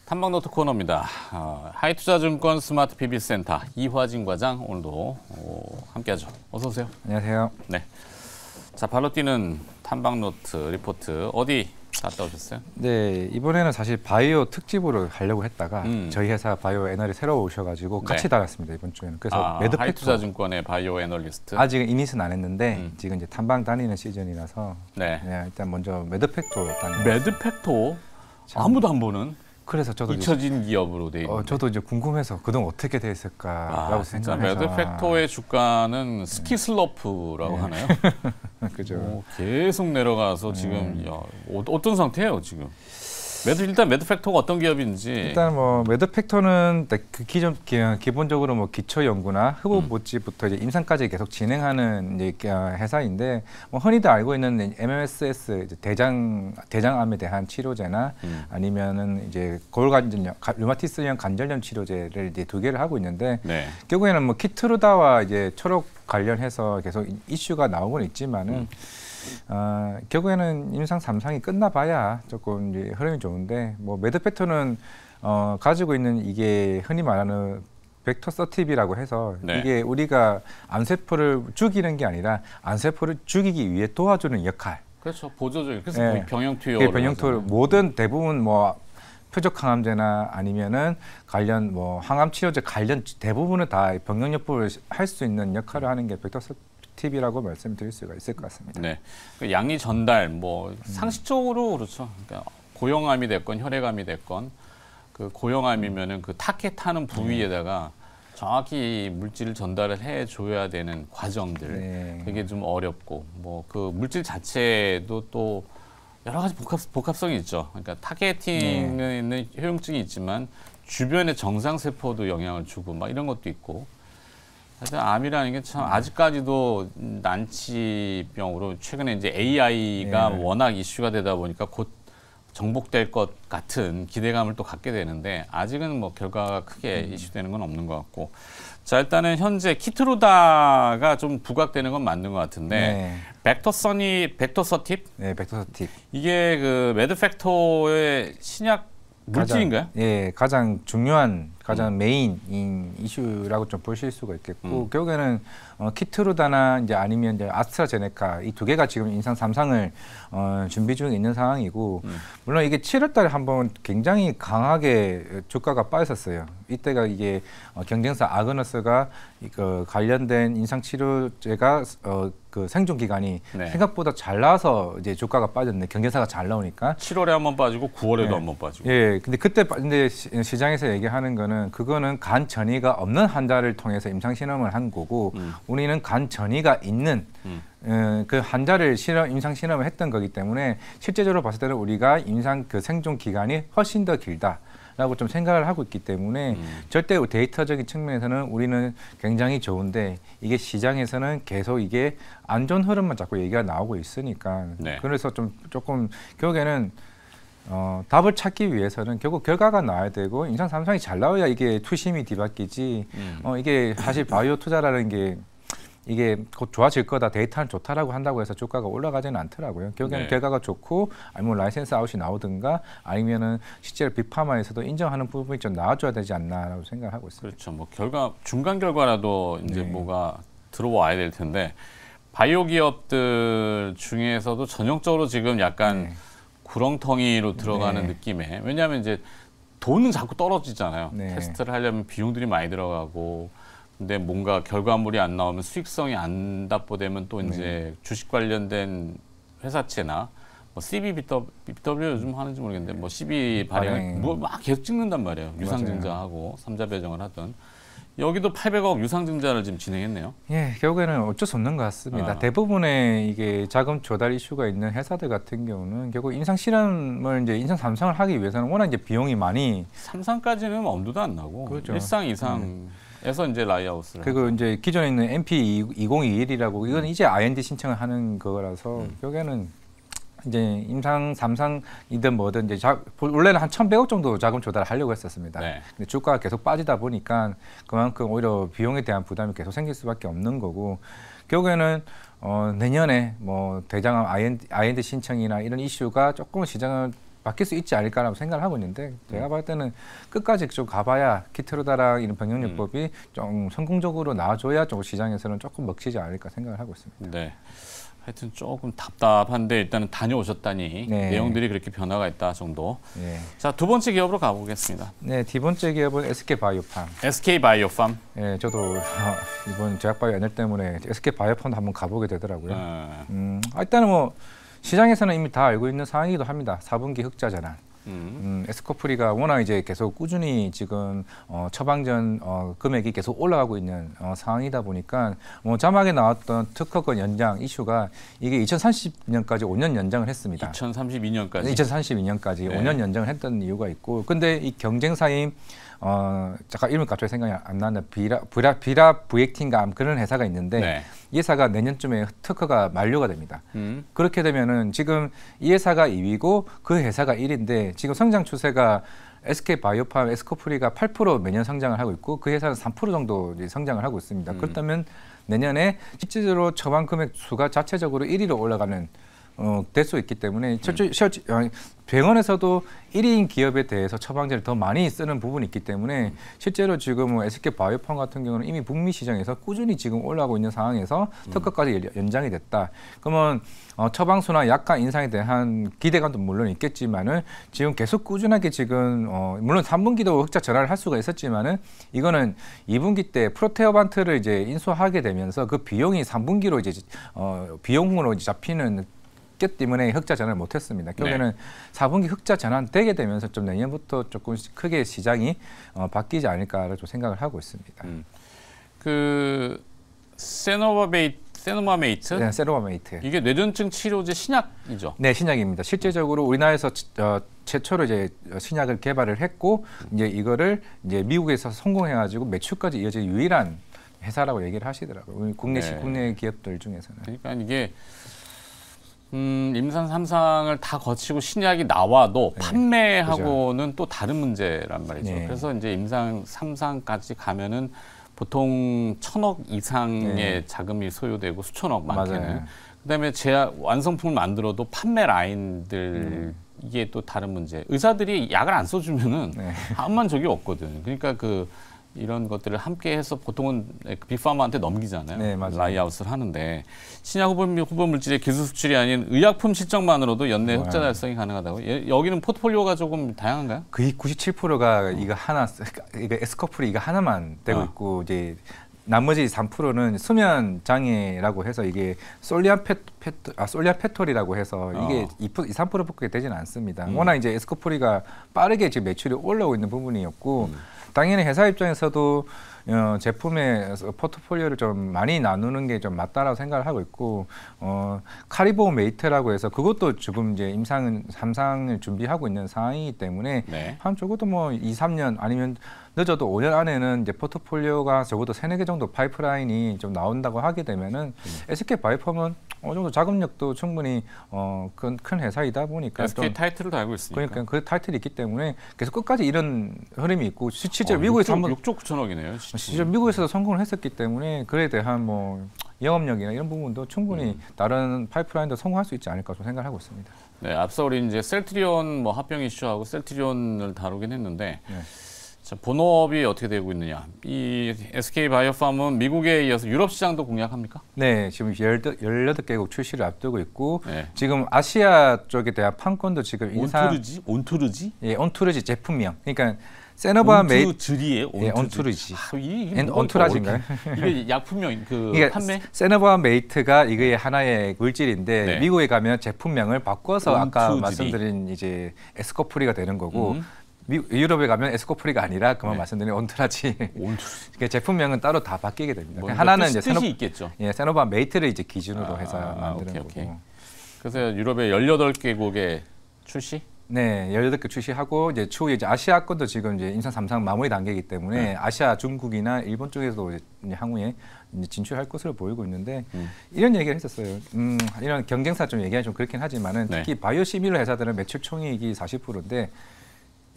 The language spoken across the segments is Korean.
탐방노트 코너입니다. 하이투자증권 스마트 PB센터 이화진 과장 오늘도 함께하죠. 어서 오세요. 안녕하세요. 네. 자, 발로 뛰는 탐방노트 리포트 어디 갔다 오셨어요? 네, 이번에는 사실 바이오 특집으로 하려고 했다가 저희 회사 바이오 애널이 새로 오셔가지고 같이 네. 다녔습니다 이번 주에는. 그래서 매드팩토 하이투자증권의 바이오 애널리스트. 아직은 이닛은 안 했는데 지금 이제 탐방 다니는 시즌이라서 네. 일단 먼저 매드팩토 다녀요. 매드팩토 아무도 안 보는. 그래서 저도 잊혀진 기업으로 돼 있는. 저도 이제 궁금해서 그동안 어떻게 돼 있을까라고 진짜 생각해서. 매드팩토의 주가는 스키슬러프라고 하나요? 그죠. 계속 내려가서 지금 어떤 상태예요 지금? 일단 매드팩토가 어떤 기업인지. 일단 뭐 매드팩토는 그 기본적으로 뭐 기초 연구나 흡입 모찌부터 이제 임상까지 계속 진행하는 이제 회사인데 뭐 흔히들 알고 있는 MMSS 이제 대장암에 대한 치료제나 아니면은 이제 골관절염, 류마티스형 관절염 치료제를 이제 두 개를 하고 있는데 네. 결국에는 뭐 키트루다와 이제 초록 관련해서 계속 이슈가 나오고는 있지만은. 결국에는 임상 3상이 끝나봐야 조금 이제 흐름이 좋은데 뭐 매드팩토는 가지고 있는 이게 흔히 말하는 벡터 서티비라고 해서 네. 이게 우리가 암세포를 죽이는 게 아니라 암세포를 죽이기 위해 도와주는 역할. 그렇죠. 보조적인. 그래서 병용 투여. 병용 투여 모든 대부분 뭐 표적 항암제나 아니면은 관련 뭐 항암 치료제 관련 대부분은 다 병용요법을 할 수 있는 역할을 하는 게 벡터 서티비라고 말씀드릴 수가 있을 것 같습니다. 네, 그 양리 전달 뭐 상식적으로 그렇죠. 그러니까 고형암이 됐건 혈액암이 됐건 그 고형암이면은 그 타겟하는 부위에다가 정확히 물질을 전달을 해줘야 되는 과정들 그게 좀 어렵고 뭐 그 물질 자체도 또 여러 가지 복합성이 있죠. 그러니까 타겟팅은 효용증이 있지만 주변의 정상 세포도 영향을 주고 막 이런 것도 있고. 하여튼 암이라는 게 참 아직까지도 난치병으로 최근에 이제 AI가 워낙 이슈가 되다 보니까 곧 정복될 것 같은 기대감을 또 갖게 되는데 아직은 뭐 결과가 크게 이슈되는 건 없는 것 같고. 자, 일단은 현재 키트루다가 좀 부각되는 건 맞는 것 같은데 벡터 서팁? 네, 벡터 서팁. 이게 그 매드팩토의 신약 물질인가요? 가장 중요한, 가장 메인인 이슈라고 좀 보실 수가 있겠고 결국에는 키트루다나 이제 아니면 이제 아스트라제네카 이 두 개가 지금 임상 3상을 준비 중에 있는 상황이고 물론 이게 7월달에 한번 굉장히 강하게 주가가 빠졌었어요. 이때가 이게 경쟁사 아그너스가 그 관련된 임상 치료제가 그 생존 기간이 생각보다 잘 나와서 이제 주가가 빠졌네. 경쟁사가 잘 나오니까 7월에 한번 빠지고 9월에도 한번 빠지고. 근데 그때 근데 시장에서 얘기하는 거는 그거는 간 전이가 없는 환자를 통해서 임상 실험을 한 거고 우리는 간 전이가 있는 그 환자를 임상 실험을 했던 거기 때문에 실제적으로 봤을 때는 우리가 임상 그 생존 기간이 훨씬 더 길다. 라고 좀 생각을 하고 있기 때문에 절대 데이터적인 측면에서는 우리는 굉장히 좋은데 이게 시장에서는 계속 이게 안 좋은 흐름만 자꾸 얘기가 나오고 있으니까 그래서 좀 조금 결국에는 답을 찾기 위해서는 결국 결과가 나와야 되고 임상 3상이 잘 나와야 이게 투심이 뒤바뀌지 이게 사실 바이오 투자라는 게 이게 곧 좋아질 거다, 데이터는 좋다라고 한다고 해서 주가가 올라가지는 않더라고요. 결국에는 결과가 좋고 아니면 라이센스 아웃이 나오든가 아니면은 실제로 빅파마에서도 인정하는 부분이 좀 나와줘야 되지 않나라고 생각을 하고 있습니다. 그렇죠. 뭐 중간 결과라도 이제 뭐가 들어와야 될 텐데 바이오 기업들 중에서도 전형적으로 지금 약간 구렁텅이로 들어가는 느낌에 왜냐하면 이제 돈은 자꾸 떨어지잖아요. 테스트를 하려면 비용들이 많이 들어가고. 근데 뭔가 결과물이 안 나오면 수익성이 안 답보되면 또 이제 주식 관련된 회사채나 뭐 CBBW 요즘 하는지 모르겠는데 뭐 CB 발행 뭐 막 계속 찍는단 말이에요. 유상증자하고 삼자 배정을 하던 여기도 800억 유상증자를 지금 진행했네요. 결국에는 어쩔 수 없는 것 같습니다. 대부분의 이게 자금 조달 이슈가 있는 회사들 같은 경우는 결국 임상 실험을 이제 임상 3상을 하기 위해서는 워낙 이제 비용이 많이 3상까지는 엄두도 안 나고 그렇죠. 1상, 2상 에서 이제 라이아웃을 그리고 이제 기존에 있는 MP2021이라고 이건 이제 IND 신청을 하는 거라서 결국에는 이제 임상 3상이든 뭐든 이제 원래는 한 1,100억 정도 자금 조달을 하려고 했었습니다. 근데 주가가 계속 빠지다 보니까 그만큼 오히려 비용에 대한 부담이 계속 생길 수밖에 없는 거고 결국에는 내년에 뭐 대장암 IND 신청이나 이런 이슈가 조금 시장을 바뀔 수 있지 않을까라고 생각을 하고 있는데 제가 봤을 때는 끝까지 좀 가봐야 키트로다랑 이런 병역요법이 좀 성공적으로 나와줘야 좀 시장에서는 조금 먹히지 않을까 생각을 하고 있습니다. 네. 하여튼 조금 답답한데 일단은 다녀오셨다니 네. 내용들이 그렇게 변화가 있다 정도. 네. 자, 두 번째 기업으로 가보겠습니다. 네, 두 번째 기업은 SK바이오팜. SK바이오팜. 네, 저도 이번 제약바이오 NL 때문에 SK바이오팜도 한번 가보게 되더라고요. 일단은 뭐 시장에서는 이미 다 알고 있는 상황이기도 합니다. 4분기 흑자 전환. 에스코프리가 워낙 이제 계속 꾸준히 지금 처방전 금액이 계속 올라가고 있는 상황이다 보니까 뭐 자막에 나왔던 특허권 연장 이슈가 이게 2030년까지 5년 연장을 했습니다. 2032년까지. 2032년까지 네. 5년 연장을 했던 이유가 있고, 근데 이 경쟁사인 잠깐 이름이 갑자기 생각이 안 나는데 비라 부액틴감 그런 회사가 있는데 네. 이 회사가 내년쯤에 특허가 만료가 됩니다. 그렇게 되면은 지금 이 회사가 2위고 그 회사가 1위인데 지금 성장 추세가 SK바이오팜, 에스코프리가 8% 매년 성장을 하고 있고 그 회사는 3% 정도 이제 성장을 하고 있습니다. 그렇다면 내년에 실질적으로 처방 금액 수가 자체적으로 1위로 올라가는 될 수 있기 때문에 병원에서도 1인 기업에 대해서 처방전을 더 많이 쓰는 부분이 있기 때문에 실제로 지금 SK바이오팜 같은 경우는 이미 북미 시장에서 꾸준히 지금 올라가고 있는 상황에서 특허까지 연장이 됐다. 그러면 처방수나 약간 인상에 대한 기대감도 물론 있겠지만은 지금 계속 꾸준하게 지금 물론 3분기도 흑자 전환을 할 수가 있었지만은 이거는 2분기 때 프로테어반트를 이제 인수하게 되면서 그 비용이 3분기로 이제 비용으로 이제 잡히는 때문에 흑자 전환을 못했습니다. 결국에는 4분기 흑자 전환되게 되면서 좀 내년부터 조금 크게 시장이 바뀌지 않을까를 좀 생각을 하고 있습니다. 그 세노바메이트? 네, 세노바메이트. 이게 뇌전증 치료제 신약이죠? 네, 신약입니다. 실제적으로 우리나라에서 최초로 이제 신약을 개발을 했고 이제 이거를 이제 미국에서 성공해가지고 매출까지 이어진 유일한 회사라고 얘기를 하시더라고요. 국내 기업들 중에서는. 그러니까 이게 임상 3상을 다 거치고 신약이 나와도 네, 판매하고는 그렇죠. 또 다른 문제란 말이죠. 네. 그래서 이제 임상 3상까지 가면은 보통 1,000억 이상의 네. 자금이 소요되고 수천억 많게는. 맞아요. 그다음에 완성품을 만들어도 판매 라인들 이게 또 다른 문제. 의사들이 약을 안 써주면은 네. 아무 만족이 없거든. 그러니까 이런 것들을 함께 해서 보통은 빅파마한테 넘기잖아요. 네, 맞아요. 라이아웃을 하는데 신약 후보 물질의 기술 수출이 아닌 의약품 실적만으로도 연내 흑자 달성이 가능하다고. 여기는 포트폴리오가 조금 다양한가요? 거의 97%가 이거 에스코프리 이거 하나만 되고 있고 이제 나머지 3%는 수면 장애라고 해서 이게 솔리안 페톨이라고 해서 이게 3%밖에 되지는 않습니다. 워낙 이제 에스코프리가 빠르게 지금 매출이 올라오고 있는 부분이었고. 당연히 회사 입장에서도 제품의 포트폴리오를 좀 많이 나누는 게 좀 맞다라고 생각을 하고 있고 카리보 메이트라고 해서 그것도 지금 이제 임상 3상을 준비하고 있는 상황이기 때문에 네. 한 적어도 뭐 2, 3년 아니면 늦어도 5년 안에는 이제 포트폴리오가 적어도 3-4개 정도 파이프라인이 좀 나온다고 하게 되면은 SK바이오팜은 어느 정도 자금력도 충분히 큰 회사이다 보니까 SK 타이틀을 달고 있으니까. 그러니까 그 타이틀이 있기 때문에 계속 끝까지 이런 흐름이 있고 실제로 6조 9천억이네요. 실제 미국에서도 성공을 했었기 때문에 그에 대한 뭐 영업력이나 이런 부분도 충분히 다른 파이프라인도 성공할 수 있지 않을까 좀 생각을 하고 있습니다. 네, 앞서 우리 이제 셀트리온 뭐 합병 이슈하고 셀트리온을 다루긴 했는데. 네. 자, 본업이 어떻게 되고 있느냐? 이 SK바이오팜은 미국에 이어서 유럽 시장도 공략합니까? 네, 지금 18개국 출시를 앞두고 있고 네. 지금 아시아 쪽에 대한 판권도 지금 온투르지? 예, 온투르지 제품명. 그러니까 세노바메이트 온투르지예요. 예, 온투르지. 이게 온투라지인가요? 이게 약품명 그러니까 판매? 세노바메이트가 이게 하나의 물질인데 네. 미국에 가면 제품명을 바꿔서 아까 온투르지. 말씀드린 이제 에스코프리가 되는 거고 유럽에 가면 에스코프리가 아니라 그만 말씀드린 온투라지. 그러니까 제품명은 따로 다 바뀌게 됩니다. 뭐 하나는 이제 뜻이 있겠죠. 예, 세노바메이트를 이제 기준으로 해서 만드는 오케이. 거고. 그래서 유럽의 18개국에 출시? 네, 18개 출시하고 이제 추후에 이제 아시아권도 지금 이제 임상 3상 마무리 단계이기 때문에 아시아 중국이나 일본 쪽에서도 이제 향후에 이제 진출할 것으로 보이고 있는데 이런 얘기를 했었어요. 이런 경쟁사 좀 얘기하기 좀 그렇긴 하지만은 특히 바이오 시밀러 회사들은 매출 총이익이 40%인데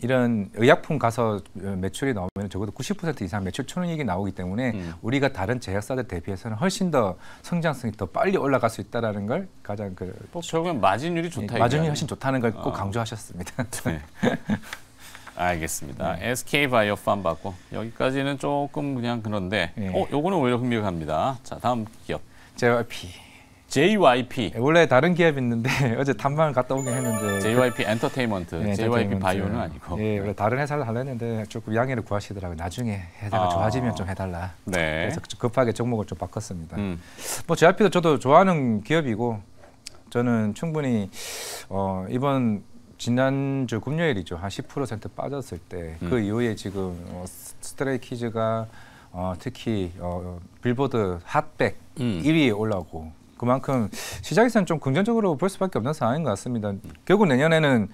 이런 의약품 가서 매출이 나오면 보면 적어도 90% 이상 매출 초능이익이 나오기 때문에 우리가 다른 제약사들 대비해서는 훨씬 더 성장성이 더 빨리 올라갈 수 있다라는 걸 가장 결국엔 마진율이 좋다. 마진율이 훨씬 좋다는 걸 꼭 강조하셨습니다. 네. 알겠습니다. SK바이오팜 받고 여기까지는 조금 그냥 그런데 요거는 오히려 흥미가 갑니다. 자, 다음 기업. JYP. 원래 다른 기업이 있는데 어제 탐방을 갔다 오긴 했는데 JYP 엔터테인먼트, JYP 바이오는 아니고. 원래 다른 회사를 하려 했는데 조금 양해를 구하시더라고요. 나중에 회사가 좋아지면 좀 해달라. 네. 그래서 급하게 종목을 좀 바꿨습니다. 뭐 JYP도 저도 좋아하는 기업이고 저는 충분히 이번 지난주 금요일이죠. 한 10% 빠졌을 때 그 이후에 지금 스트레이키즈가 특히 빌보드 핫백 1위에 올라오고 그만큼 시장에서는 좀 긍정적으로 볼 수밖에 없는 상황인 것 같습니다. 결국 내년에는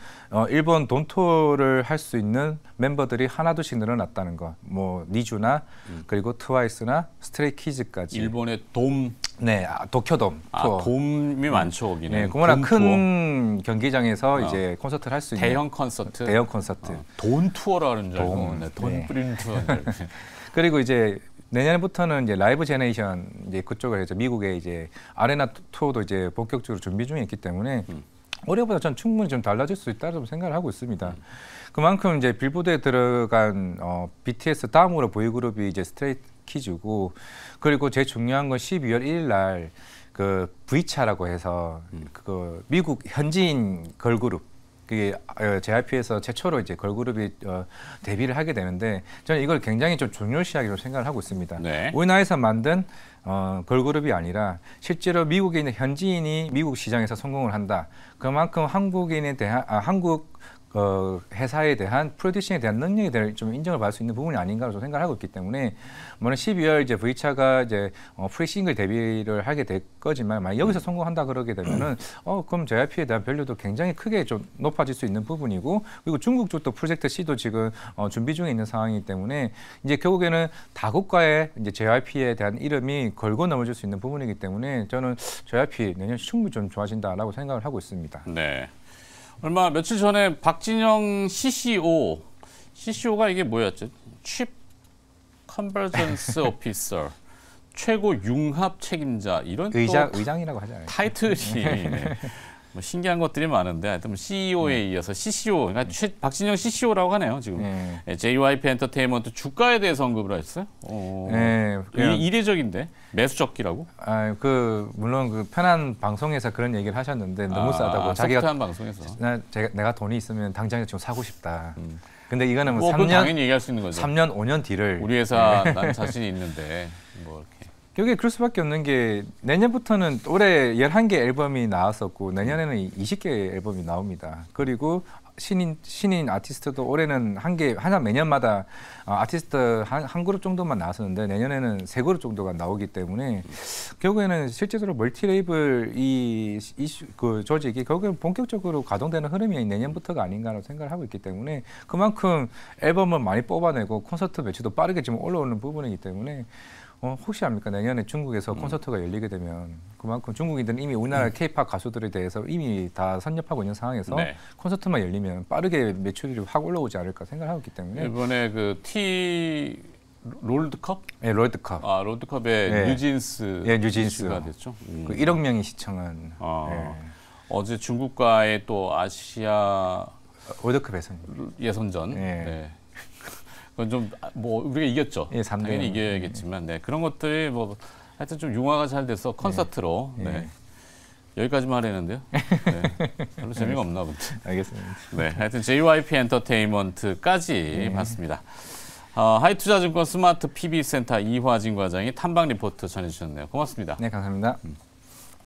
일본 돈토를 할 수 있는 멤버들이 하나둘씩 늘어났다는 것. 뭐 니주나 그리고 트와이스나 스트레이키즈까지. 일본의 돔. 네, 도쿄돔 투어. 돔이 많죠, 거기는. 네, 그거나 큰 경기장에서 이제 콘서트를 할 수 있는 대형 콘서트. 대형 콘서트. 돈 투어라는 줄 알고. 돈 뿌리는 투어. 그리고 이제 내년부터는 이제 라이브 제네이션 이제 그쪽을 이제 미국의 이제 아레나 투어도 이제 본격적으로 준비 중에 있기 때문에 올해보다 전 충분히 좀 달라질 수 있다고 생각을 하고 있습니다. 그만큼 이제 빌보드에 들어간 BTS 다음으로 보이그룹이 이제 스트레이키즈고 그리고 제일 중요한 건 12월 1일 날 그 V차라고 해서 그 미국 현지인 걸그룹 그게 JYP에서 최초로 이제 걸그룹이 데뷔를 하게 되는데 저는 이걸 굉장히 좀 중요시하기로 생각을 하고 있습니다. 네. 우리나라에서 만든 걸그룹이 아니라 실제로 미국에 있는 현지인이 미국 시장에서 성공을 한다. 그만큼 한국인에 대한 한국 회사에 대한 프로듀싱에 대한 능력에 대한 좀 인정을 받을 수 있는 부분이 아닌가로 좀 생각을 하고 있기 때문에 물론 12월 이제 V차가 이제 프리싱글 데뷔를 하게 될 거지만 만약 여기서 성공한다 그러게 되면은 그럼 JYP에 대한 밸류도 굉장히 크게 좀 높아질 수 있는 부분이고 그리고 중국 쪽도 프로젝트 C도 지금 준비 중에 있는 상황이기 때문에 이제 결국에는 다국가의 이제 JYP에 대한 이름이 걸고 넘어질 수 있는 부분이기 때문에 저는 JYP 내년 충분히 좀 좋아진다라고 생각을 하고 있습니다. 네. 며칠 전에 박진영 CCO가 이게 뭐였죠? Chief Convergence Officer, 최고 융합 책임자 이런 의장이라고 하잖아요. 타이틀이 네. 뭐 신기한 것들이 많은데 하여튼 CEO에 이어서 CCO, 그러니까 박진영 CCO라고 하네요 지금. JYP 엔터테인먼트 주가에 대해서 언급을 하셨어요? 네, 이례적인데 매수적기라고? 물론 그 편한 방송에서 그런 얘기를 하셨는데 너무 싸다고 자기가 소프트한 방송에서 내가 돈이 있으면 당장 지금 사고 싶다. 근데 이거는 뭐 3년 당연히 얘기할 수 있는 거죠. 3년 5년 뒤를 우리 회사 난 자신이 있는데 뭐 이렇게. 여기 그럴 수밖에 없는 게 내년부터는 올해 11개 앨범이 나왔었고 내년에는 20개 앨범이 나옵니다. 그리고 신인 아티스트도 올해는 하나 매년마다 아티스트 한 그룹 정도만 나왔었는데 내년에는 3그룹 정도가 나오기 때문에 결국에는 실제적으로 멀티 레이블 그 조직이 결국에는 본격적으로 가동되는 흐름이 내년부터가 아닌가라고 생각을 하고 있기 때문에 그만큼 앨범을 많이 뽑아내고 콘서트 매출도 빠르게 지금 올라오는 부분이기 때문에 혹시 압니까? 내년에 중국에서 콘서트가 열리게 되면 그만큼 중국인들은 이미 우리나라 K-팝 가수들에 대해서 이미 다 선nhập 하고 있는 상황에서 콘서트만 열리면 빠르게 매출이 확 올라오지 않을까 생각하고 있기 때문에 이번에 그 롤드컵? 네, 롤드컵. 롤드컵에 뉴진스가 됐죠. 그 1억 명이 시청한. 어제 중국과의 또 아시아 월드컵 예선전. 네. 그건 좀 뭐 우리가 이겼죠. 당연히 이겨야겠지만 그런 것들이 뭐 하여튼 좀 융화가 잘 돼서 콘서트로 여기까지만 하려는데요. 별로 재미가 없나 본데. 알겠습니다. 네, 하여튼 JYP 엔터테인먼트까지 봤습니다. 하이투자증권 스마트 PB센터 이화진 과장이 탐방 리포트 전해주셨네요. 고맙습니다. 네, 감사합니다.